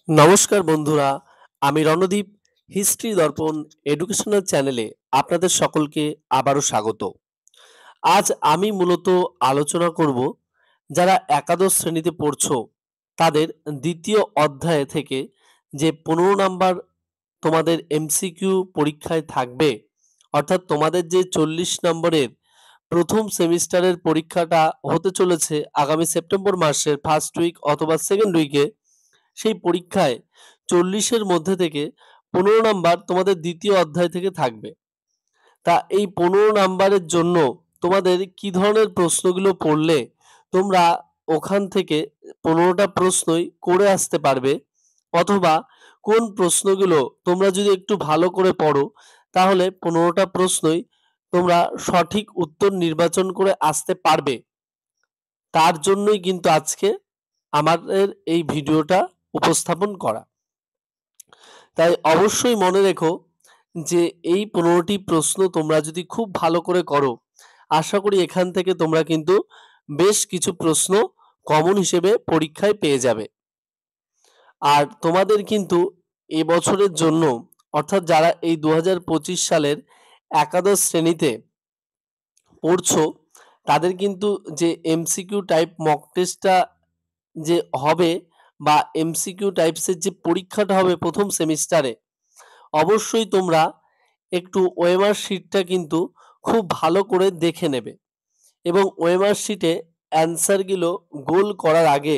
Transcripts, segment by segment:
নমস্কার বন্ধুরা, আমি রণদীপ হিস্ট্রি দর্পণ এডুকেশনাল চ্যানেলে আপনাদের সকলকে আবারও স্বাগত। আজ আমি মূলত আলোচনা করব যারা একাদশ শ্রেণীতে পড়ছো তাদের দ্বিতীয় অধ্যায় থেকে যে 15 নাম্বার তোমাদের এমসিকিউ পরীক্ষায় থাকবে, অর্থাৎ তোমাদের যে 40 নম্বরের প্রথম সেমিস্টারের পরীক্ষাটা হতে চলেছে আগামী সেপ্টেম্বর মাসের ফার্স্ট উইক অথবা সেকেন্ড উইকে। সেই পরীক্ষায় 40-এর মধ্যে থেকে 15 নাম্বার তোমাদের দ্বিতীয় অধ্যায় থেকে থাকবে। তা এই 15 নাম্বারের জন্য তোমাদের কি ধরনের প্রশ্নগুলো পড়লে তোমরা ওখান থেকে 15টা প্রশ্নই করে আসতে পারবে, অথবা কোন প্রশ্নগুলো তোমরা যদি একটু ভালো করে পড়ো তাহলে 15টা প্রশ্নই তোমরা সঠিক উত্তর নির্বাচন করে আসতে পারবে, তার জন্যই কিন্তু আজকে আমাদের এই ভিডিওটা উপস্থাপন করা। তাই অবশ্যই মনে রেখো যে এই 15টি প্রশ্ন তোমরা যদি খুব ভালো করে করো, আশা করি এখান থেকে তোমরা কিন্তু বেশ কিছু প্রশ্ন কমন হিসেবে পরীক্ষায় পেয়ে যাবে। আর তোমাদের কিন্তু এবছরের জন্য, অর্থাৎ যারা এই 2025 সালের একাদশ শ্রেণীতে পড়ছো, তাদের কিন্তু যে এমসিকিউ টাইপ মক টেস্টটা যে হবে বা এমসিকিউ টাইপসের যে পরীক্ষাটা হবে প্রথম সেমিস্টারে, অবশ্যই তোমরা একটু ওএমআর শিটটা কিন্তু খুব ভালো করে দেখে নেবে এবং ওএমআর শিটে অ্যান্সারগুলো গোল করার আগে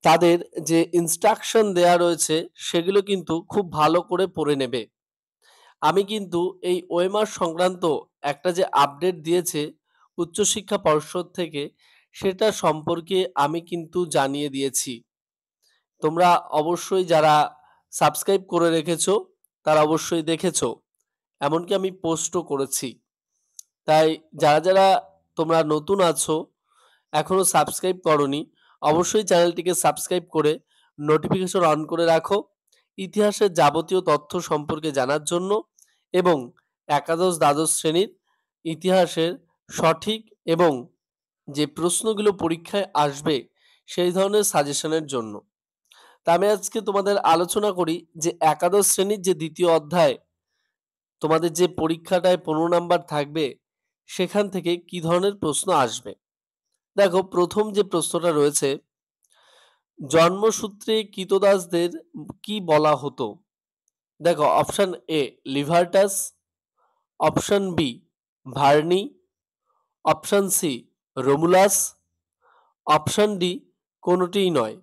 তাদের যে ইনস্ট্রাকশন দেয়া রয়েছে সেগুলো কিন্তু খুব ভালো করে পড়ে নেবে। আমি কিন্তু এই ওএমআর সংক্রান্ত একটা যে আপডেট দিয়েছে উচ্চশিক্ষা পর্ষদ থেকে, সেটা সম্পর্কে আমি কিন্তু জানিয়ে দিয়েছি। তোমরা অবশ্যই যারা সাবস্ক্রাইব করে রেখেছো তারা অবশ্যই দেখেছো, এমনকি আমি পোস্টও করেছি। তাই যারা যারা তোমরা নতুন আছো, এখনো সাবস্ক্রাইব করনি, অবশ্যই চ্যানেলটিকে সাবস্ক্রাইব করে নোটিফিকেশন অন করে রাখো ইতিহাসের যাবতীয় তথ্য সম্পর্কে জানার জন্য এবং একাদশ দ্বাদশ শ্রেণীর ইতিহাসের সঠিক এবং যে প্রশ্নগুলো পরীক্ষায় আসবে সেই ধরনের সাজেশনের জন্য। তা আমি আজকে তোমাদের আলোচনা করি যে একাদশ শ্রেণীর যে দ্বিতীয় অধ্যায় তোমাদের যে পরীক্ষাটায় 15 নাম্বার থাকবে সেখান থেকে কি ধরনের প্রশ্ন আসবে। দেখো, প্রথম যে প্রশ্নটা রয়েছে, জন্মসূত্রে কৃতদাসদের কি বলা হতো? দেখো, option A Libertas, option B verni, option C Romulus, option D কোনোটিই নয়।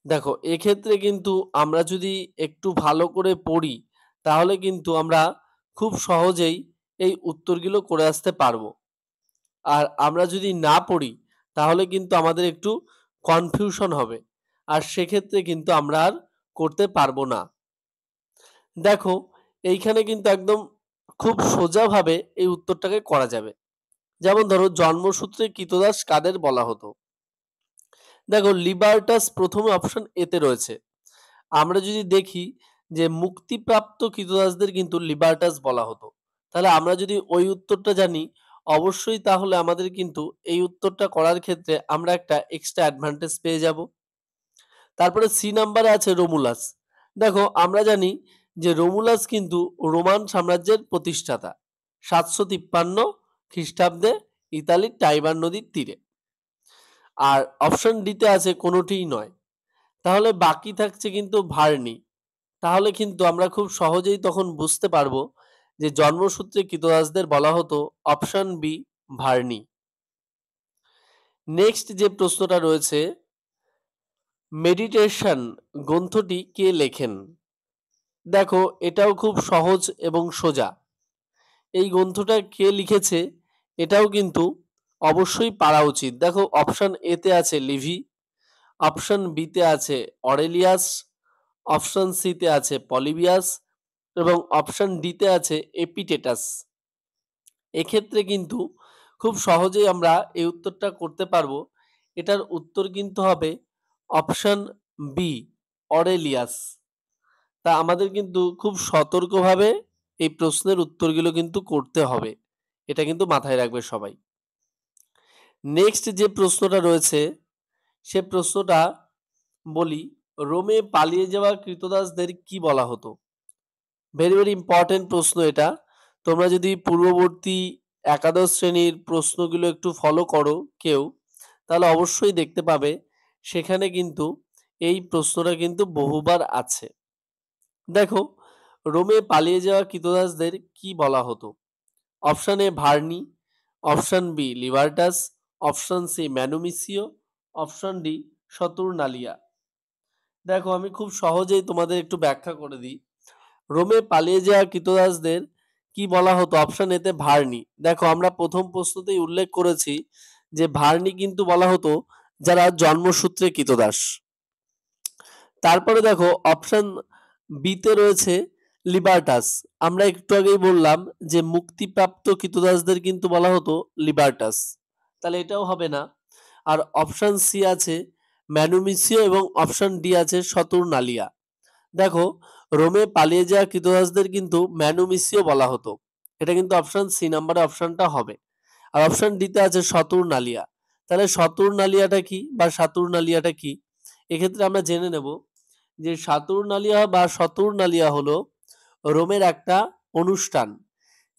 দেখো, এক্ষেত্রে কিন্তু আমরা যদি একটু ভালো করে পড়ি তাহলে কিন্তু আমরা খুব সহজেই এই উত্তরগুলো করে আসতে পারবো। আর আমরা যদি না পড়ি তাহলে কিন্তু আমাদের একটু কনফিউশন হবে, আর সেক্ষেত্রে কিন্তু আমরা আর করতে পারবো না। দেখো, এইখানে কিন্তু একদম খুব সোজাভাবে এই উত্তরটাকে করা যাবে। যেমন ধরো, জন্মসূত্রে কৃতদাস কাদের বলা হতো? দেখো, লিবার্টাস প্রথমে অপশন এতে রয়েছে। আমরা যদি দেখি যে মুক্তিপ্রাপ্ত কৃতদাসদের কিন্তু লিবার্টাস বলা হতো, তাহলে আমরা যদি ওই উত্তরটা জানি অবশ্যই তাহলে আমাদের কিন্তু এই উত্তরটা করার ক্ষেত্রে আমরা একটা এক্সট্রা অ্যাডভান্টেজ পেয়ে যাব। তারপরে সি নাম্বারে আছে রোমুলাস। দেখো, আমরা জানি যে রোমুলাস কিন্তু রোমান সাম্রাজ্যের প্রতিষ্ঠাতা 753 খ্রিস্টাব্দে ইতালির টাইবার নদীর তীরে। আর অপশন ডিতে আছে কোনোটিই নয়। তাহলে বাকি থাকছে কিন্তু ভার্নি। তাহলে কিন্তু আমরা খুব সহজেই তখন বুঝতে পারবো যে জন্মসূত্রে কৃতদাসদের বলা হতো অপশন বি ভার্নি। নেক্সট যে প্রশ্নটা রয়েছে, মেডিটেশন গ্রন্থটি কে লেখেন? দেখো, এটাও খুব সহজ এবং সোজা। এই গ্রন্থটা কে লিখেছে এটাও কিন্তু অবশ্যই পারা উচিত। দেখো, অপশন এতে আছে লিভি, অপশন বিতে আছে অরেলিয়াস, অপশন সিতে আছে পলিবিয়াস এবং অপশন ডিতে আছে এপিটেটাস। এক্ষেত্রে কিন্তু খুব সহজেই আমরা এই উত্তরটা করতে পারবো। এটার উত্তর কিন্তু হবে অপশন বি অরেলিয়াস। তা আমাদের কিন্তু খুব সতর্কভাবে এই প্রশ্নের উত্তরগুলো কিন্তু করতে হবে, এটা কিন্তু মাথায় রাখবে সবাই। নেক্সট যে প্রশ্নটা রয়েছে সে প্রশ্নটা বলি, রোমে পালিয়ে যাওয়া কৃতদাসদের কি বলা হতো? ভেরি ভেরি ইম্পর্টেন্ট প্রশ্ন এটা। তোমরা যদি পূর্ববর্তী একাদশ শ্রেণীর প্রশ্নগুলো একটু ফলো করো কেউ, তাহলে অবশ্যই দেখতে পাবে সেখানে কিন্তু এই প্রশ্নটা কিন্তু বহুবার আছে। দেখো, রোমে পালিয়ে যাওয়া কৃতদাসদের কি বলা হতো? Option A verni, option B Libertas, option C manumissio, option D Saturnalia. দেখো, আমি খুব সহজেই তোমাদের একটু ব্যাখ্যা করে দিই। রোমে পালিয়ে যাওয়া কৃতদাসদের কি বলা হতো? অপশন এতে ভার্নি। দেখো, আমরা প্রথম প্রশ্নতেই উল্লেখ করেছি যে ভার্নি কিন্তু বলা হতো যারা জন্মসূত্রে কৃতদাস। তারপরে দেখো, অপশন বিতে রয়েছে লিবার্টাস। আমরা একটু আগেই বললাম যে মুক্তিপ্রাপ্ত কৃতদাসদের কিন্তু বলা হতো লিবার্টাস, তাহলে এটাও হবে না। আর অপশন সি আছে ম্যানুমিসিও এবং অপশন ডি আছে সতুরনালিয়া। দেখো, রোমে পালিয়ে যাওয়া কৃতদাসদের কিন্তু ম্যানুমিসিও বলা হতো, এটা কিন্তু অপশন সি নাম্বারে অপশনটা হবে। আর অপশন ডিতে আছে সতুরনালিয়া। তাহলে সতুরনালিয়াটা কি বা সাতুরনালিয়াটা কি? এক্ষেত্রে আমরা জেনে নেব যে সাতুরনালিয়া বা সতুরনালিয়া হলো রোমের একটা অনুষ্ঠান,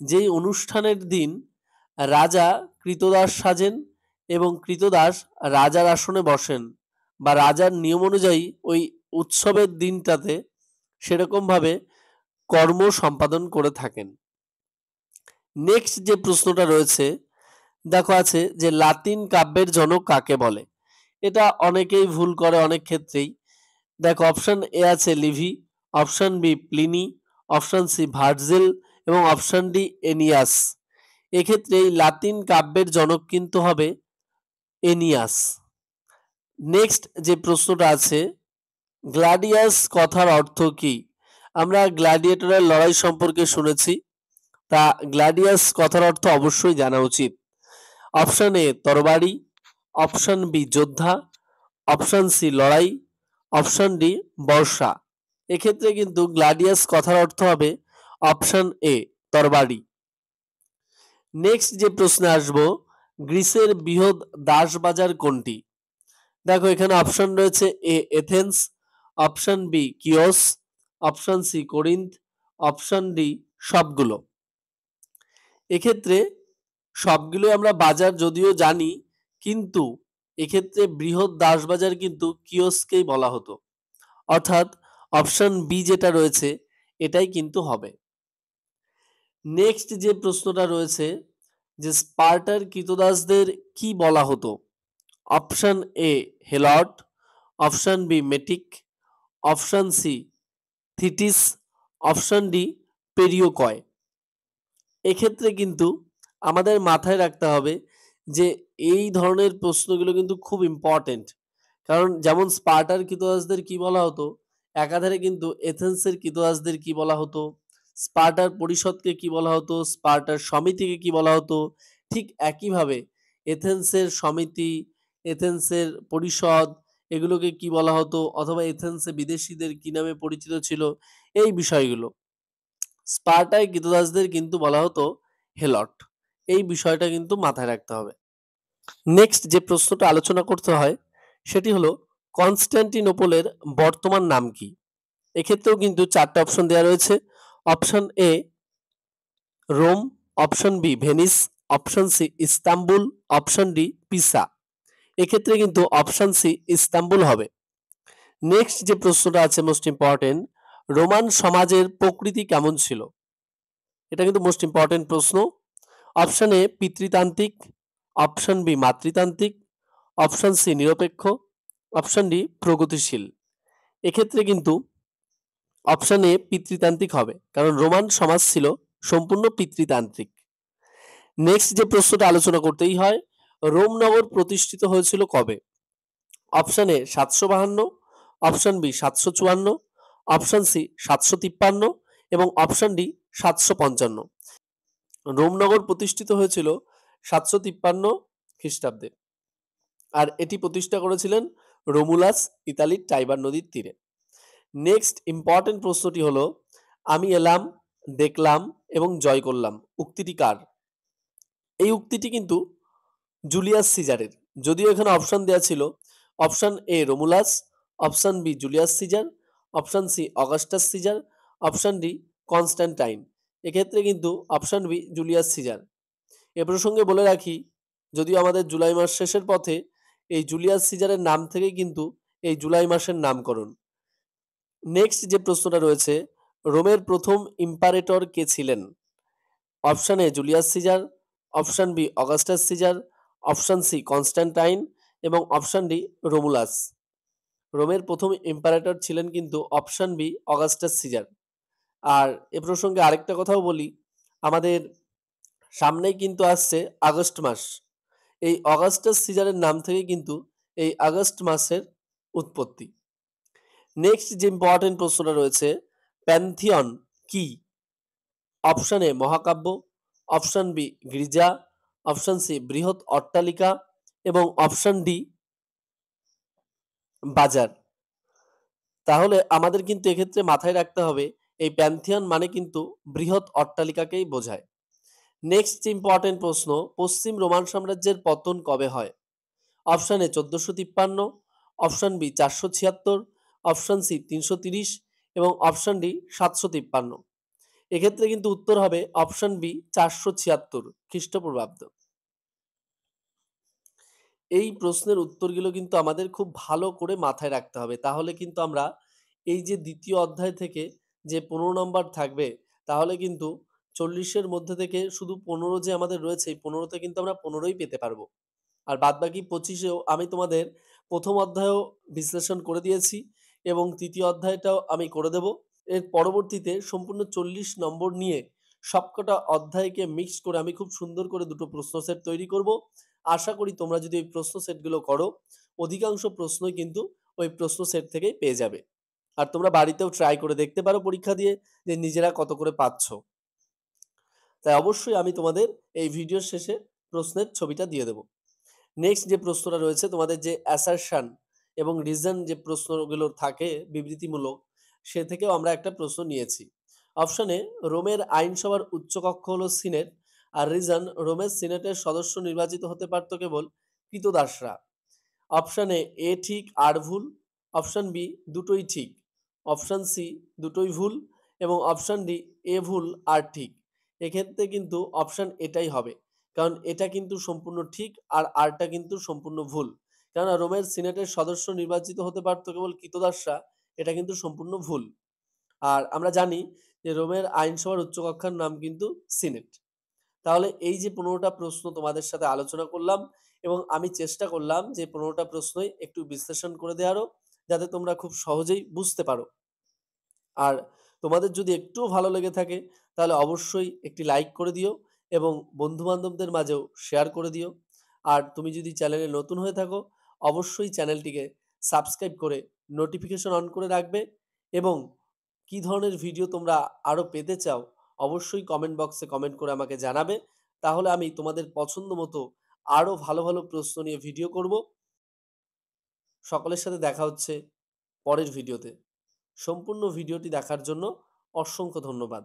যেই অনুষ্ঠানের দিন রাজা কৃতদাস সাজেন এবং কৃতদাস রাজার আসনে বসেন, বা রাজার নিয়ম অনুযায়ী ওই উৎসবের দিনটাতে সেরকমভাবে কর্ম সম্পাদন করে থাকেন। নেক্সট যে প্রশ্নটা রয়েছে, দেখো আছে যে লাতিন কাব্যের জনক কাকে বলে? এটা অনেকেই ভুল করে অনেক ক্ষেত্রেই। দেখো, অপশন এ আছে Livy, option B Pliny, option C Virgil এবং অপশন ডি এনিয়াস। এক্ষেত্রে এই লাতিন কাব্যের জনক কিন্তু হবে এনিয়াস। নেক্সট যে প্রশ্নটা আছে, গ্ল্যাডিয়াস কথার অর্থ কি? আমরা গ্ল্যাডিয়েটরের লড়াই সম্পর্কে শুনেছি, তা গ্ল্যাডিয়াস কথার অর্থ অবশ্যই জানা উচিত। অপশন এ তরবারি, অপশন বি যোদ্ধা, অপশন সি লড়াই, অপশন ডি বর্ষা। এক্ষেত্রে কিন্তু গ্ল্যাডিয়াস কথার অর্থ হবে অপশন এ তরবারি। নেক্সট যে প্রশ্নে আসব, গ্রিসের বৃহৎ দাস বাজার কোনটি? দেখো, এখানে অপশন রয়েছে A Athens, option B Chios, option C Corinth, option D সবগুলো। এক্ষেত্রে সবগুলো আমরা বাজার যদিও জানি, কিন্তু এক্ষেত্রে বৃহৎ দাস বাজার কিন্তু কিওসকেই বলা হতো, অর্থাৎ অপশন বি যেটা রয়েছে এটাই কিন্তু হবে। নেক্সট যে প্রশ্নটা রয়েছে যে স্পার্টার কৃতদাসদের কি বলা হতো? Option A helot, option B metic, option C thetes, option D perioikoi. এক্ষেত্রে কিন্তু আমাদের মাথায় রাখতে হবে যে এই ধরনের প্রশ্নগুলো কিন্তু খুব ইম্পর্টেন্ট। কারণ যেমন স্পার্টার কৃতদাসদের কি বলা হতো, একাধারে কিন্তু এথেন্সের কৃতদাসদের কি বলা হতো, স্পার্টার পরিষদকে কি বলা হতো, স্পার্টার সমিতিকে কি বলা হতো, ঠিক একইভাবে এথেন্সের সমিতি, এথেন্সের পরিষদ, এগুলোকে কি বলা হতো, অথবা এথেন্সে বিদেশিদের কি নামে পরিচিত ছিল, এই বিষয়গুলো স্পার্টায় কৃতদাসদের কিন্তু বলা হতো হেলট। এই বিষয়টা কিন্তু মাথায় রাখতে হবে। নেক্সট যে প্রশ্নটা আলোচনা করতে হয় সেটি হলো কনস্ট্যান্টিনোপলের বর্তমান নাম কি? এক্ষেত্রেও কিন্তু চারটে অপশন দেওয়া রয়েছে। Option A Rome, option B Venice, option C Istanbul, option D Pisa. এক্ষেত্রে কিন্তু অপশন সি ইস্তাম্বুল হবে। নেক্সট যে প্রশ্নটা আছে মোস্ট ইম্পর্টেন্ট, রোমান সমাজের প্রকৃতি কেমন ছিল? এটা কিন্তু মোস্ট ইম্পর্টেন্ট প্রশ্ন। অপশন এ পিতৃতান্ত্রিক, অপশন বি মাতৃতান্ত্রিক, অপশন সি নিরপেক্ষ, অপশন ডি প্রগতিশীল। এক্ষেত্রে কিন্তু অপশন এ পিতৃতান্ত্রিক হবে, কারণ রোমান সমাজ ছিল সম্পূর্ণ পিতৃতান্ত্রিক। নেক্সট যে প্রশ্নটা আলোচনা করতেই হয়, রোম নগর প্রতিষ্ঠিত হয়েছিল কবে? Option A 752, option B 754, option C 753 এবং অপশন ডি 755। রোমনগর প্রতিষ্ঠিত হয়েছিল 753 খ্রিস্টাব্দে, আর এটি প্রতিষ্ঠা করেছিলেন রোমুলাস ইতালির টাইবার নদীর তীরে। নেক্সট ইম্পর্টেন্ট প্রশ্নটি হলো, আমি এলাম, দেখলাম এবং জয় করলাম উক্তিটি কার? এই উক্তিটি কিন্তু জুলিয়াস সিজারের, যদিও এখানে অপশন দেওয়া ছিল option A Romulus, option B Julius Caesar, option C Augustus Caesar, option D Constantine. এক্ষেত্রে কিন্তু অপশন বি জুলিয়াস সিজার। এ প্রসঙ্গে বলে রাখি, যদিও আমাদের জুলাই মাস শেষের পথে, এই জুলিয়াস সিজারের নাম থেকেই কিন্তু এই জুলাই মাসের নামকরণ। নেক্সট যে প্রশ্নটা রয়েছে, রোমের প্রথম ইম্পারেটর কে ছিলেন? Option A Julius Caesar, option B Augustus Caesar, option C Constantine এবং অপশন ডি রোমুলাস। রোমের প্রথম ইম্পারেটর ছিলেন কিন্তু অপশন বি অগাস্টাস সিজার। আর এ প্রসঙ্গে আরেকটা কথাও বলি, আমাদের সামনেই কিন্তু আসছে আগস্ট মাস। এই অগাস্টাস সিজারের নাম থেকে কিন্তু এই আগস্ট মাসের উৎপত্তি। নেক্সট যে ইম্পর্টেন্ট প্রশ্নটা রয়েছে, প্যান্থিয়ন কি? অপশন এ মহাকাব্য, অপশন বি গির্জা, অপশন সি বৃহৎ অট্টালিকা এবং অপশন ডি বাজার। তাহলে আমাদের কিন্তু এক্ষেত্রে মাথায় রাখতে হবে, এই প্যান্থিয়ন মানে কিন্তু বৃহৎ অট্টালিকাকেই বোঝায়। নেক্সট যে ইম্পর্টেন্ট প্রশ্ন, পশ্চিম রোমান সাম্রাজ্যের পতন কবে হয়? Option A 1453, option B 476, option C 330 এবং অপশন ডি 753। এক্ষেত্রে কিন্তু উত্তর হবে অপশন বি 476 খ্রিস্টপূর্বাব্দ। এই প্রশ্নের উত্তরগুলো কিন্তু আমাদের খুব ভালো করে মাথায় রাখতে হবে, তাহলে কিন্তু আমরা এই যে দ্বিতীয় অধ্যায় থেকে যে 15 নম্বর থাকবে, তাহলে কিন্তু 40-এর মধ্যে থেকে শুধু 15 যে আমাদের রয়েছে, এই 15তে কিন্তু আমরা 15ই পেতে পারবো। আর বাদবাকি 25এও আমি তোমাদের প্রথম অধ্যায়ও বিশ্লেষণ করে দিয়েছি এবং তৃতীয় অধ্যায়টাও আমি করে দেব। এর পরবর্তীতে সম্পূর্ণ 40 নম্বর নিয়ে সবকটা অধ্যায়কে মিক্সড করে আমি খুব সুন্দর করে দুটো প্রশ্ন সেট তৈরি করব। আশা করি তোমরা যদি এই প্রশ্ন সেটগুলো করো, অধিকাংশ প্রশ্নই কিন্তু ওই প্রশ্ন সেট থেকেই পেয়ে যাবে। আর তোমরা বাড়িতেও ট্রাই করে দেখতে পারো পরীক্ষা দিয়ে যে নিজেরা কত করে পাচ্ছ। তাই অবশ্যই আমি তোমাদের এই ভিডিওর শেষে প্রশ্নের ছবিটা দিয়ে দেবো। নেক্সট যে প্রশ্নটা রয়েছে, তোমাদের যে অ্যাসারশন এবং রিজন যে প্রশ্নগুলো থাকে বিবৃতিমূলক, সে থেকেও আমরা একটা প্রশ্ন নিয়েছি। অপশনে রোমের আইনসভার উচ্চকক্ষ হলো সিনেট, আর রিজন রোমের সিনেটের সদস্য নির্বাচিত হতে পারত কেবল ক্রীতদাসরা। অপশনে এ ঠিক আর ভুল, অপশন বি দুটোই ঠিক, অপশন সি দুটোই ভুল এবং অপশন ডি এ ভুল আর ঠিক। এক্ষেত্রে কিন্তু অপশন এটাই হবে, কারণ এটা কিন্তু সম্পূর্ণ ঠিক আর আরটা কিন্তু সম্পূর্ণ ভুল। কেননা রোমের সিনেটের সদস্য নির্বাচিত হতে পারত কেবল ক্রীতদাসরা, এটা কিন্তু সম্পূর্ণ ভুল। আর আমরা জানি যে রোমের আইনসভার উচ্চকক্ষার নাম কিন্তু সিনেট। তাহলে এই যে 15টা প্রশ্ন তোমাদের সাথে আলোচনা করলাম এবং আমি চেষ্টা করলাম যে 15টা প্রশ্নই একটু বিশ্লেষণ করে দেওয়ারও, যাতে তোমরা খুব সহজেই বুঝতে পারো। আর তোমাদের যদি একটুও ভালো লেগে থাকে, তাহলে অবশ্যই একটি লাইক করে দিও এবং বন্ধু-বান্ধবদের মাঝেও শেয়ার করে দিও। আর তুমি যদি চ্যানেলে নতুন হয়ে থাকো, অবশ্যই চ্যানেলটিকে সাবস্ক্রাইব করে নোটিফিকেশন অন করে রাখবে এবং কী ধরনের ভিডিও তোমরা আরও পেতে চাও, অবশ্যই কমেন্ট বক্সে কমেন্ট করে আমাকে জানাবে। তাহলে আমি তোমাদের পছন্দ মতো আরও ভালো ভালো প্রশ্ন নিয়ে ভিডিও করব। সকলের সাথে দেখা হচ্ছে পরের ভিডিওতে। সম্পূর্ণ ভিডিওটি দেখার জন্য অসংখ্য ধন্যবাদ।